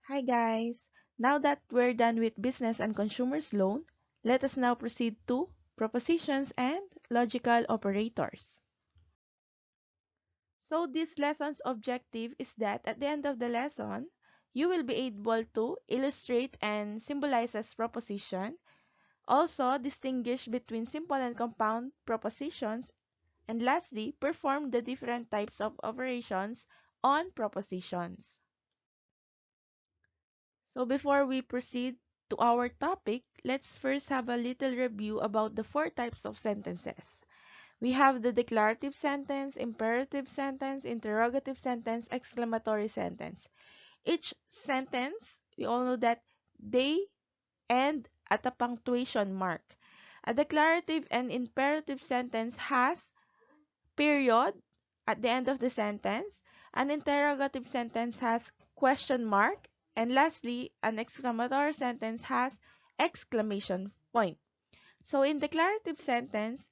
Hi guys! Now that we're done with business and consumers loan, let us now proceed to propositions and logical operators. So this lesson's objective is that at the end of the lesson, you will be able to illustrate and symbolizes proposition, also distinguish between simple and compound propositions, and lastly, perform the different types of operations on propositions. So before we proceed to our topic, let's first have a little review about the four types of sentences. We have the declarative sentence, imperative sentence, interrogative sentence, exclamatory sentence. Each sentence, we all know that they end at a punctuation mark. A declarative and imperative sentence has period at the end of the sentence. An interrogative sentence has question mark. And lastly, an exclamatory sentence has exclamation point. So in declarative sentence,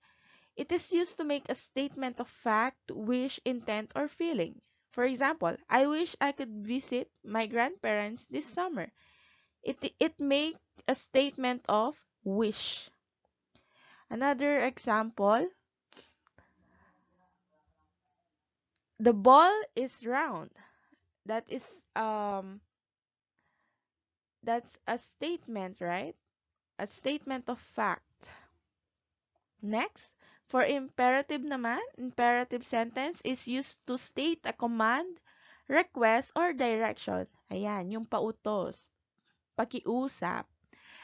it is used to make a statement of fact, wish, intent, or feeling. For example, I wish I could visit my grandparents this summer. It make a statement of wish. Another example, the ball is round. That is that's a statement, right? A statement of fact. Next, for imperative naman, imperative sentence is used to state a command, request, or direction. Ayan, yung pautos, pakiusap.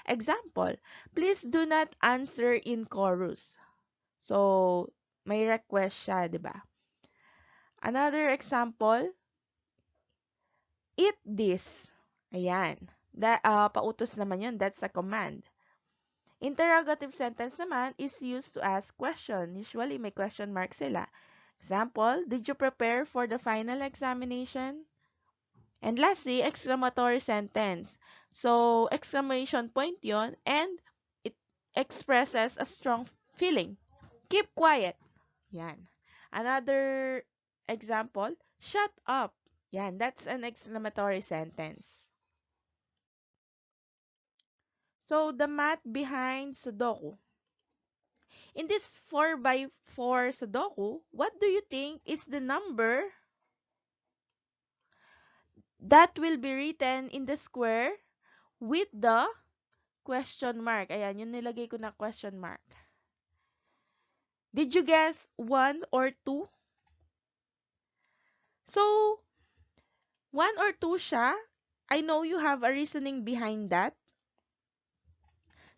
Example, please do not answer in chorus. So, may request siya, di ba? Another example, eat this. Ayan. Pautos naman yun. That's a command. Interrogative sentence naman is used to ask question. Usually, may question mark sila. Example, did you prepare for the final examination? And lastly, exclamatory sentence. So, exclamation point yon and it expresses a strong feeling. Keep quiet. Yan. Another example, shut up. Yan, that's an exclamatory sentence. So, the math behind Sudoku. In this 4 by 4 Sudoku, what do you think is the number that will be written in the square with the question mark? Ayan, yung nilagay ko na question mark. Did you guess 1 or 2? So, 1 or 2 siya. I know you have a reasoning behind that.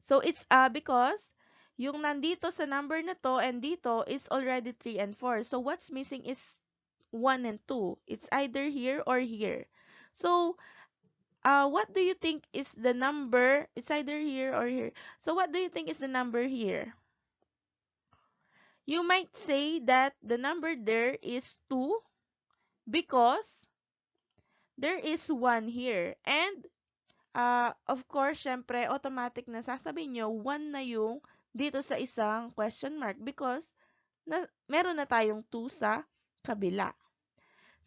So, it's because yung nandito sa number na to and dito is already 3 and 4. So, what's missing is 1 and 2. It's either here or here. So, what do you think is the number? It's either here or here. So, what do you think is the number here? You might say that the number there is 2 because there is 1 here. And, of course, syempre, automatic na sasabihin nyo, 1 na yung dito sa isang question mark because meron na tayong 2 sa kabila.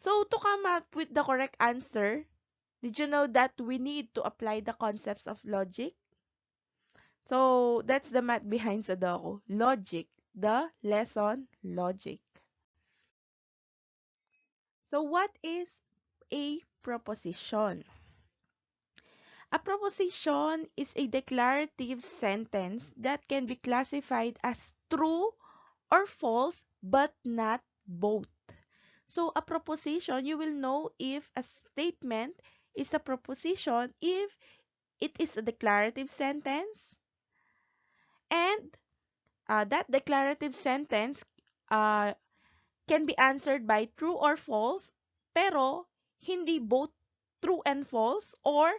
So, to come up with the correct answer, did you know that we need to apply the concepts of logic? So, that's the math behind Sudoku. Logic. The lesson logic. So, what is a proposition? A proposition is a declarative sentence that can be classified as true or false, but not both. So, a proposition, you will know if a statement is a proposition if it is a declarative sentence and that declarative sentence uh, can be answered by true or false, pero hindi both true and false or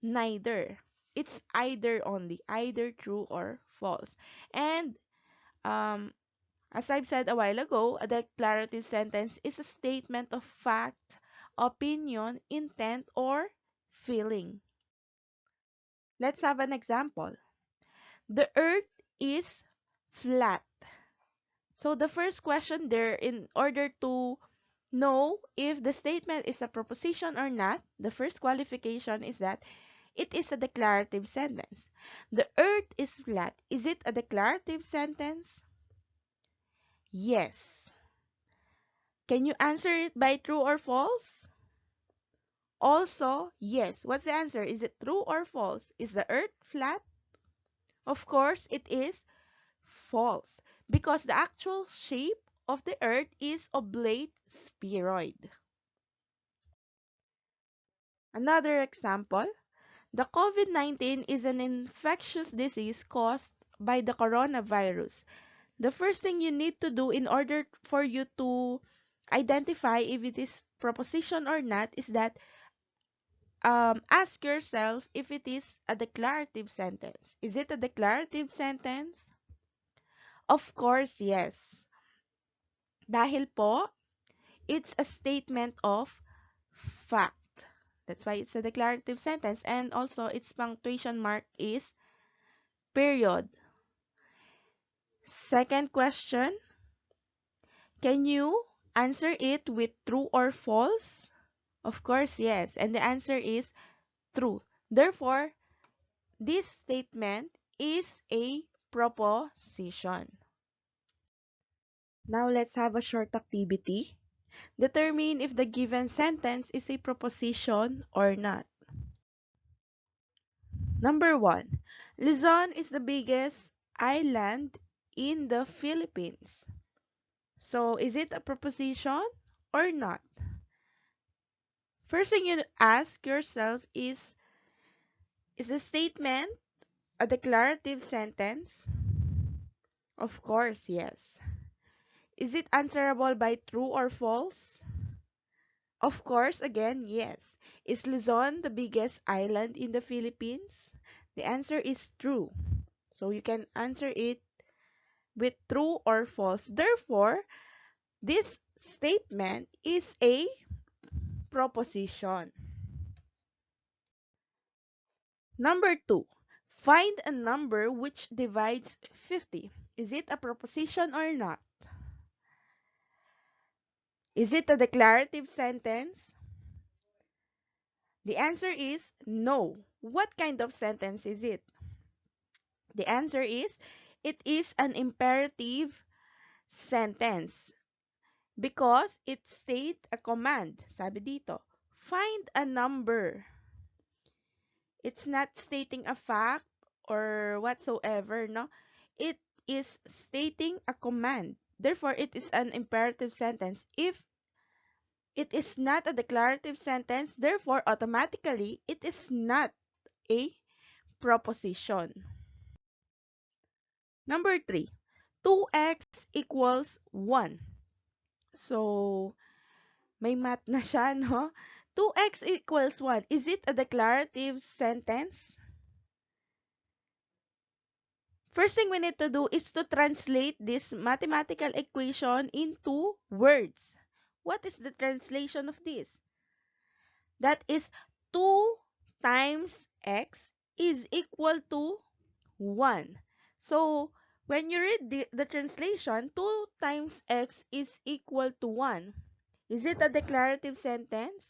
neither. It's either only, either true or false. And um, as I've said a while ago, a declarative sentence is a statement of fact, opinion, intent, or feeling. Let's have an example. The earth is flat. So the first question there, in order to know if the statement is a proposition or not. The first qualification is that it is a declarative sentence. The earth is flat. Is it a declarative sentence? Yes. Can you answer it by true or false? Also, yes. What's the answer? Is it true or false? Is the earth flat? Of course, it is false because the actual shape of the earth is oblate spheroid. Another example, the COVID-19 is an infectious disease caused by the coronavirus. The first thing you need to do in order for you to identify if it is proposition or not is that ask yourself if it is a declarative sentence. Is it a declarative sentence? Of course, yes. Dahil po, it's a statement of fact. That's why it's a declarative sentence. And also, its punctuation mark is period. Second question, can you answer it with true or false? Of course, yes. And the answer is true. Therefore, this statement is a proposition. Now, let's have a short activity. Determine if the given sentence is a proposition or not. Number 1. Luzon is the biggest island in the Philippines. So, is it a proposition or not? First thing you ask yourself is the statement a declarative sentence? Of course, yes. Is it answerable by true or false? Of course, again, yes. Is Luzon the biggest island in the Philippines? The answer is true. So you can answer it with true or false. Therefore, this statement is a proposition. Number 2, find a number which divides 50. Is it a proposition or not? Is it a declarative sentence? The answer is no. What kind of sentence is it? The answer is it is an imperative sentence because it states a command. Sabi dito, find a number. It's not stating a fact or whatsoever, no? It is stating a command. Therefore, it is an imperative sentence. If it is not a declarative sentence, therefore, automatically, it is not a proposition. Number 3, 2x equals 1. So, may math na siya, no? 2x equals 1. Is it a declarative sentence? First thing we need to do is to translate this mathematical equation into words. What is the translation of this? That is 2 times x is equal to 1. So, when you read the translation, 2 times x is equal to 1. Is it a declarative sentence?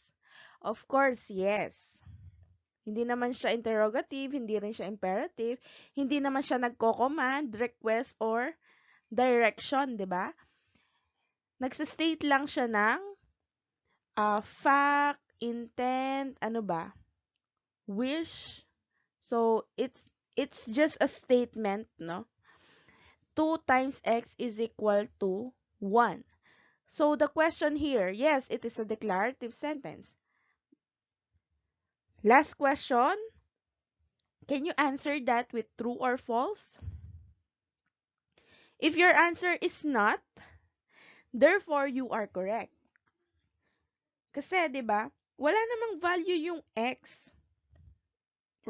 Of course, yes. Hindi naman siya interrogative, hindi rin siya imperative, hindi naman siya nagko-command, request, or direction, di ba? Nagsastate lang siya ng fact, intent, ano ba? Wish. So, it's just a statement, no? 2 times x is equal to 1. So, the question here, yes, it is a declarative sentence. Last question, can you answer that with true or false? If your answer is not, therefore you are correct. Kasi, 'di ba? Wala namang value yung x,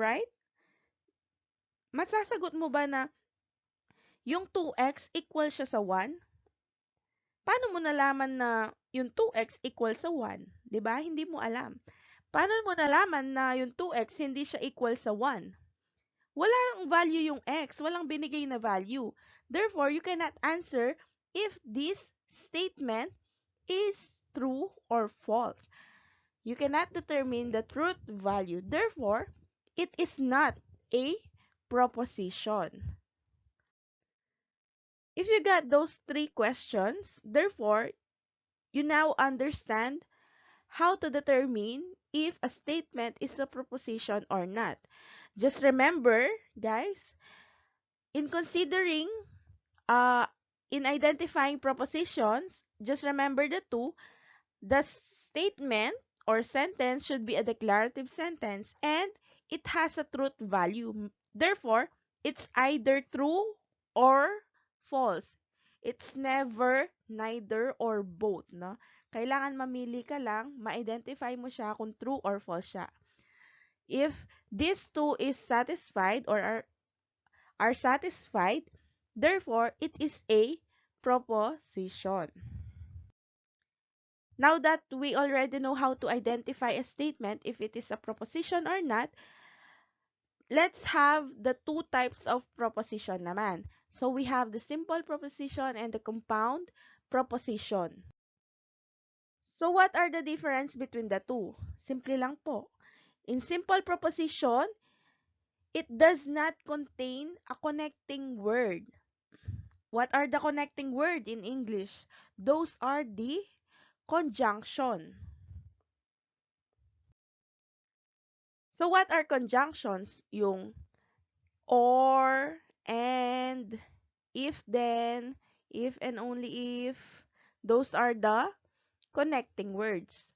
right? Masasagot mo ba na yung 2x equal siya sa 1? Paano mo nalaman na yung 2x equal sa 1? 'Di ba? Hindi mo alam. Paano mo nalaman na yung 2x hindi siya equal sa 1? Wala nang value yung x, walang binigay na value. Therefore, you cannot answer if this statement is true or false. You cannot determine the truth value. Therefore, it is not a proposition. If you got those three questions, therefore, you now understand how to determine if a statement is a proposition or not. Just remember, guys, in considering, uh, in identifying propositions, just remember the two. The statement or sentence should be a declarative sentence and it has a truth value. Therefore, it's either true or false. It's never neither or both, no? Kailangan mamili ka lang, ma-identify mo siya kung true or false siya. If these two is satisfied or are satisfied, therefore, it is a proposition. Now that we already know how to identify a statement, if it is a proposition or not, let's have the two types of proposition naman. So we have the simple proposition and the compound proposition. So what are the difference between the two? Simple lang po. In simple proposition, it does not contain a connecting word. What are the connecting word in English? Those are the conjunction. So what are conjunctions? Yung or, and, if then, if and only if. Those are the connecting words.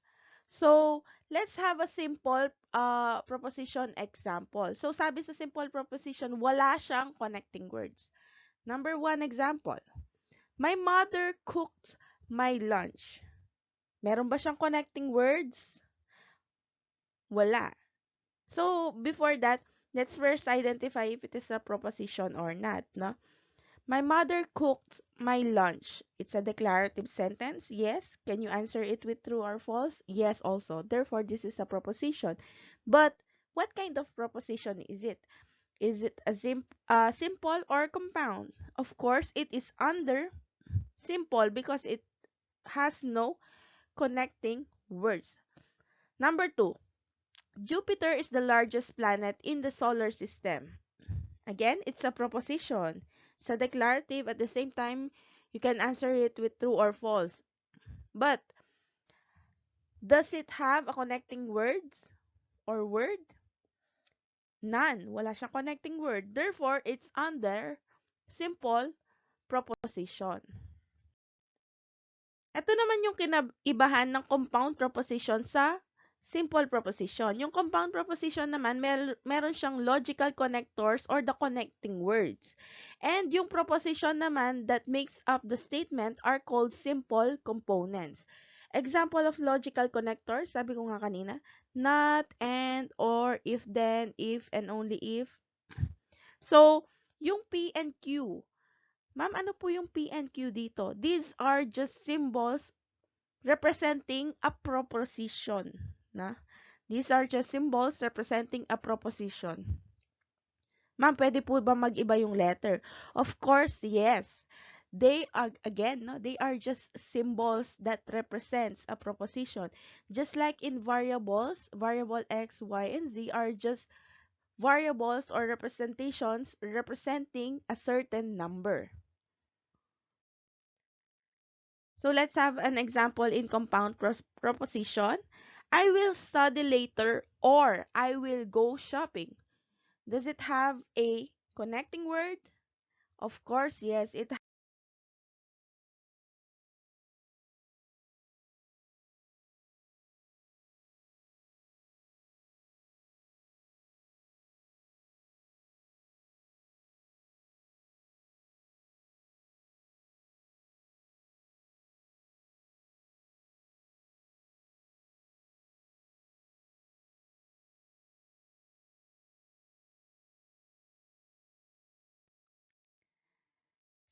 So, let's have a simple proposition example. So, sabi sa simple proposition, wala siyang connecting words. Number one example, my mother cooked my lunch. Meron ba siyang connecting words? Wala. So, before that, let's first identify if it is a proposition or not, no? My mother cooked my lunch. It's a declarative sentence. Yes. Can you answer it with true or false? Yes, also. Therefore, this is a proposition. But, what kind of proposition is it? Is it a simple or compound? Of course, it is under simple because it has no connecting words. Number two, Jupiter is the largest planet in the solar system. Again, it's a proposition. It's a declarative. At the same time, you can answer it with true or false. But, does it have a connecting words or word? None. Wala siyang connecting word. Therefore, it's under simple proposition. Ito naman yung kinaibahan ng compound proposition sa simple proposition. Yung compound proposition naman, meron siyang logical connectors or the connecting words. And yung proposition naman that makes up the statement are called simple components. Example of logical connectors, sabi ko nga kanina, not, and, or, if, then, if, and only if. So, yung P and Q, ma'am, ano po yung P and Q dito? These are just symbols representing a proposition. Na? These are just symbols representing a proposition. Ma'am, pwede po ba mag-iba yung letter? Of course, yes. They are, again, no, they are just symbols that represents a proposition. Just like in variables, variable x, y, and z are just variables or representations representing a certain number. So let's have an example in compound proposition. I will study later or I will go shopping. Does it have a connecting word? Of course, yes.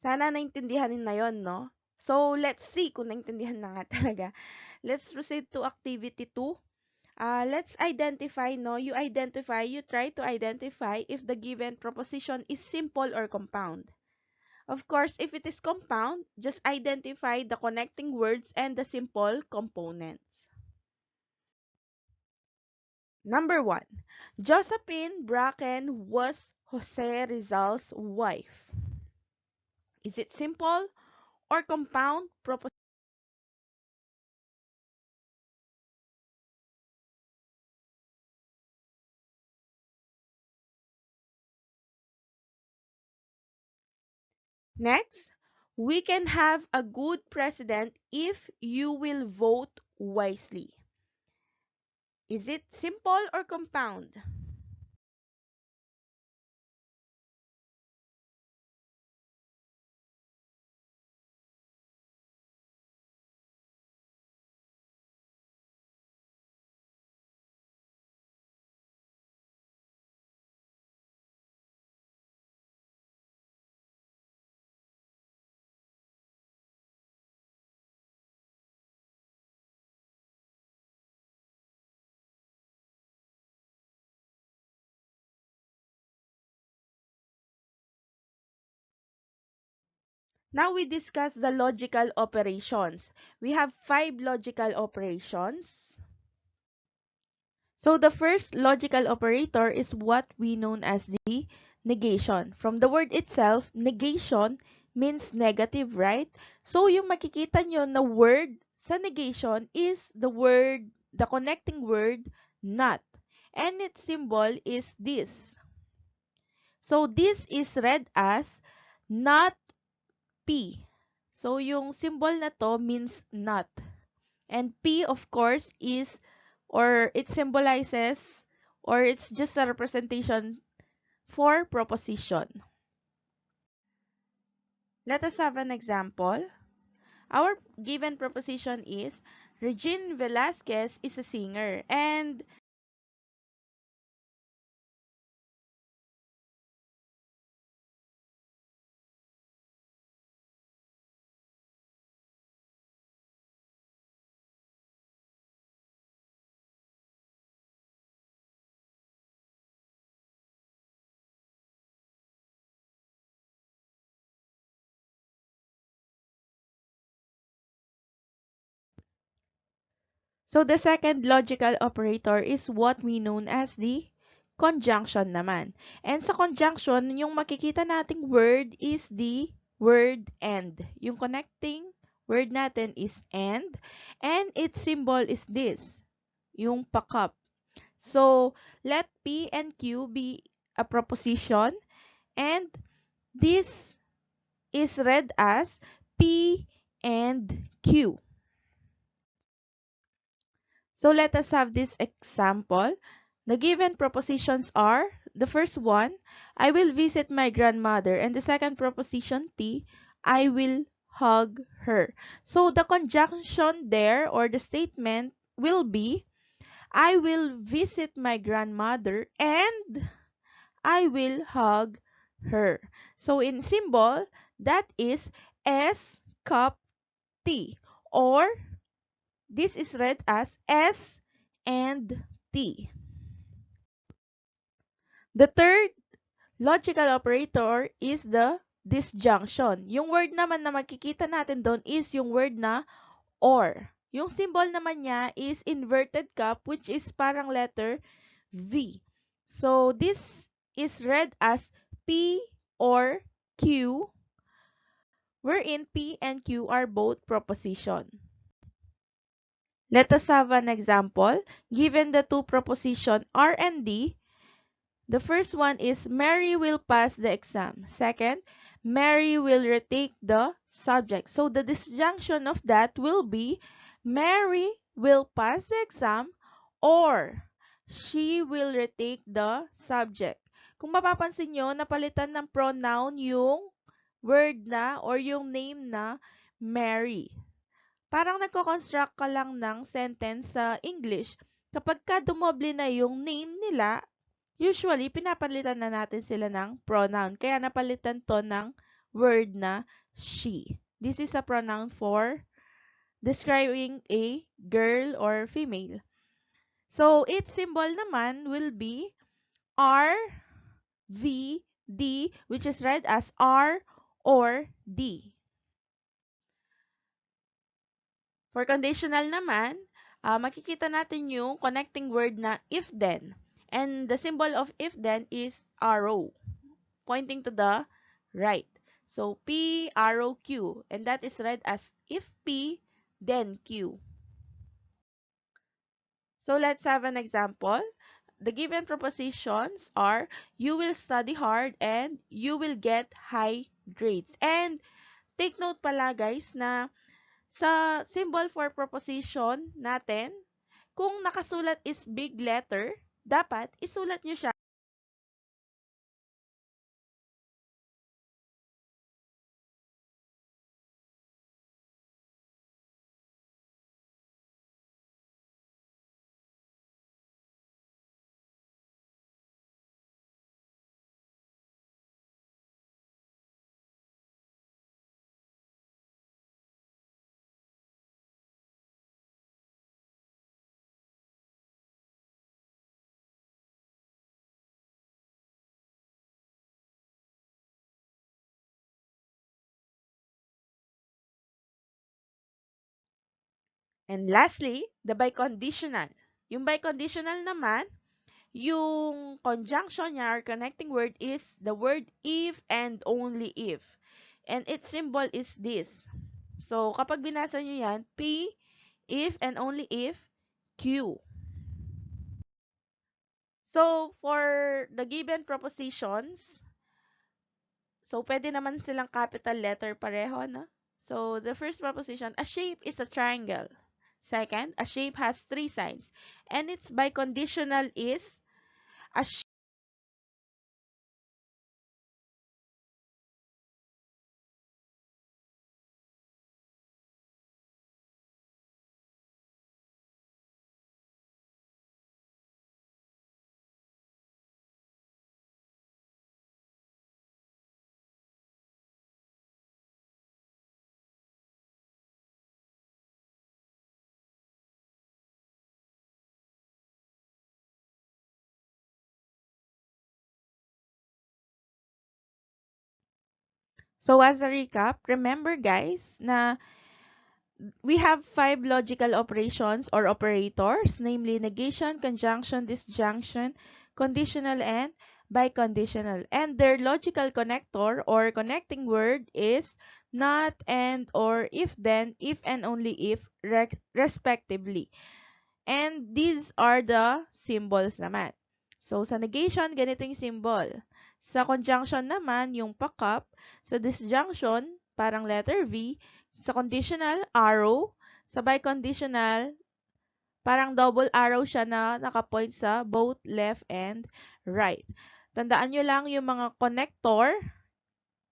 Sana naintindihan na yon, no? So, let's see kung naintindihan na nga talaga. Let's proceed to activity 2. Let's identify, no? You try to identify if the given proposition is simple or compound. Of course, if it is compound, just identify the connecting words and the simple components. Number 1. Josephine Bracken was Jose Rizal's wife. Is it simple or compound proposition? Next, we can have a good president if you will vote wisely. Is it simple or compound? Now we discuss the logical operations. We have 5 logical operations. So the first logical operator is what we known as the negation. From the word itself, negation means negative, right? So yung makikita nyo na word sa negation is the connecting word not. And its symbol is this. So this is read as not P. So yung symbol na to means not. And P, of course, is, or it symbolizes, or it's just a representation for proposition. Let us have an example. Our given proposition is, Regine Velasquez is a singer. And so the second logical operator is what we known as the conjunction naman. And sa conjunction, yung makikita nating word is the word and. Yung connecting word natin is and its symbol is this, yung pakup. So, let P and Q be a proposition, and this is read as P and Q. So let us have this example. The given propositions are, the first one, I will visit my grandmother, and the second proposition T, I will hug her. So the conjunction there, or the statement, will be, I will visit my grandmother and I will hug her. So in symbol, that is S cup T, or this is read as S and T. The third logical operator is the disjunction. Yung word naman na makikita natin doon is yung word na or. Yung symbol naman niya is inverted cup, which is parang letter V. So this is read as P or Q, wherein P and Q are both proposition. Let us have an example. Given the two proposition R and D, the first one is Mary will pass the exam. Second, Mary will retake the subject. So the disjunction of that will be Mary will pass the exam or she will retake the subject. Kung mapapansin nyo, napalitan ng pronoun yung word na or yung name na Mary. Parang nagko-construct ka lang ng sentence sa English. Kapag ka dumoble na yung name nila, usually, pinapalitan na natin sila ng pronoun. Kaya napalitan to ng word na she. This is a pronoun for describing a girl or female. So, its symbol naman will be R, V, D, which is read as R or D. For conditional naman, makikita natin yung connecting word na if-then. And the symbol of if-then is arrow, pointing to the right. So, P, arrow, Q. And that is read as if P, then Q. So, let's have an example. The given propositions are, you will study hard and you will get high grades. And take note pala guys na sa symbol for proposition natin, kung nakasulat is big letter, dapat isulat nyo siya. And lastly, the biconditional. Yung biconditional naman, yung conjunction niya or connecting word is the word if and only if. And its symbol is this. So, kapag binasa nyo yan, P, if and only if, Q. So, for the given propositions, so pwede naman silang capital letter pareho, no? So, the first proposition, a shape is a triangle. Second, a shape has three sides. And its biconditional is a shape. So, as a recap, remember guys na we have 5 logical operations or operators, namely negation, conjunction, disjunction, conditional, and biconditional. And their logical connector or connecting word is not, and, or, if, then, if, and only if, respectively. And these are the symbols naman. So, sa negation, ganito yung symbol. Sa conjunction naman, yung pakap. Sa disjunction, parang letter V. Sa conditional, arrow. Sa biconditional, parang double arrow siya na nakapoint sa both left and right. Tandaan nyo lang yung mga connector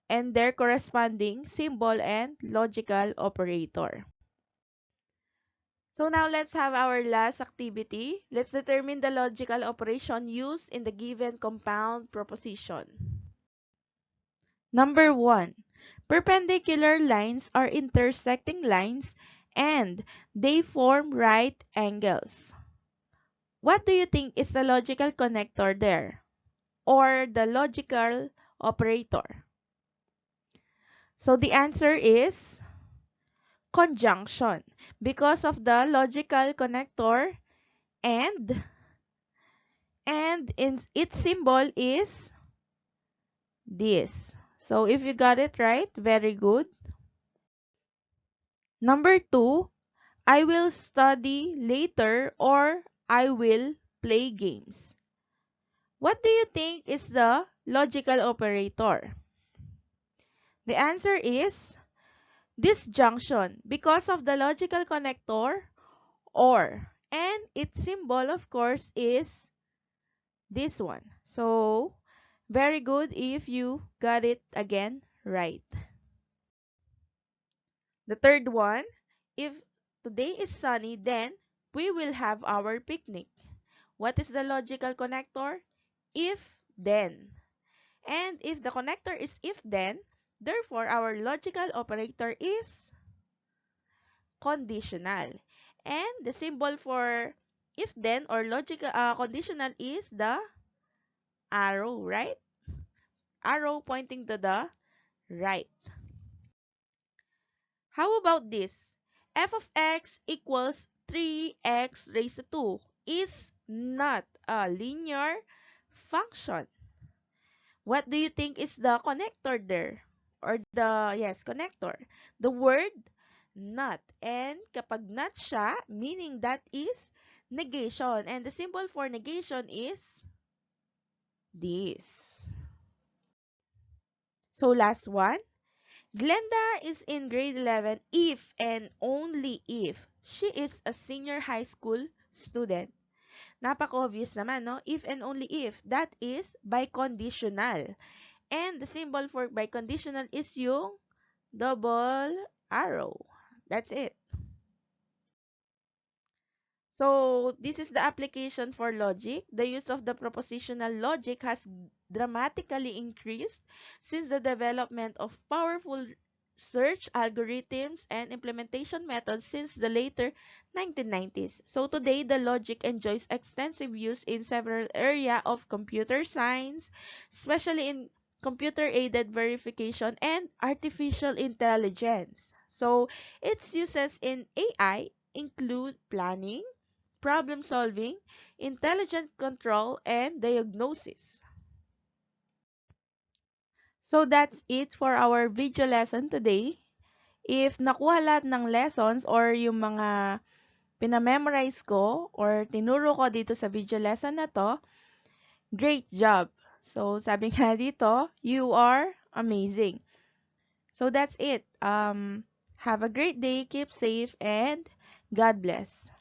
and their corresponding symbol and logical operator. So now let's have our last activity. Let's determine the logical operation used in the given compound proposition. Number 1. Perpendicular lines are intersecting lines and they form right angles. What do you think is the logical connector there? Or the logical operator? So the answer is conjunction. Because of the logical connector and in its symbol is this. So if you got it right, very good. Number 2, I will study later or I will play games. What do you think is the logical operator? The answer is disjunction because of the logical connector or, and its symbol of course is this one. So very good if you got it again right. The third one, if today is sunny, then we will have our picnic. What is the logical connector? If, then. And if the connector is if, then, therefore our logical operator is conditional. And the symbol for if, then, or logical conditional is the arrow, right? Arrow pointing to the Right. How about this? F of x equals 3x raised to 2 is not a linear function. What do you think is the connector there? Or yes, connector. The word not. And kapag not siya, meaning that is negation. And the symbol for negation is this. So last one. Glenda is in grade 11 if and only if she is a senior high school student. Napaka-obvious naman, no? If and only if. That is biconditional. And the symbol for biconditional is yung double arrow. That's it. So, this is the application for logic. The use of the propositional logic has dramatically increased since the development of powerful search algorithms and implementation methods since the later 1990s. So, today, the logic enjoys extensive use in several areas of computer science, especially in computer-aided verification and artificial intelligence. So, its uses in AI include planning, problem solving, intelligent control, and diagnosis. So that's it for our video lesson today. If nakuha lahat ng lessons or yung mga pinamemorize ko or tinuro ko dito sa video lesson na to, great job! So sabi nga dito, you are amazing. So that's it. Have a great day, keep safe, and God bless.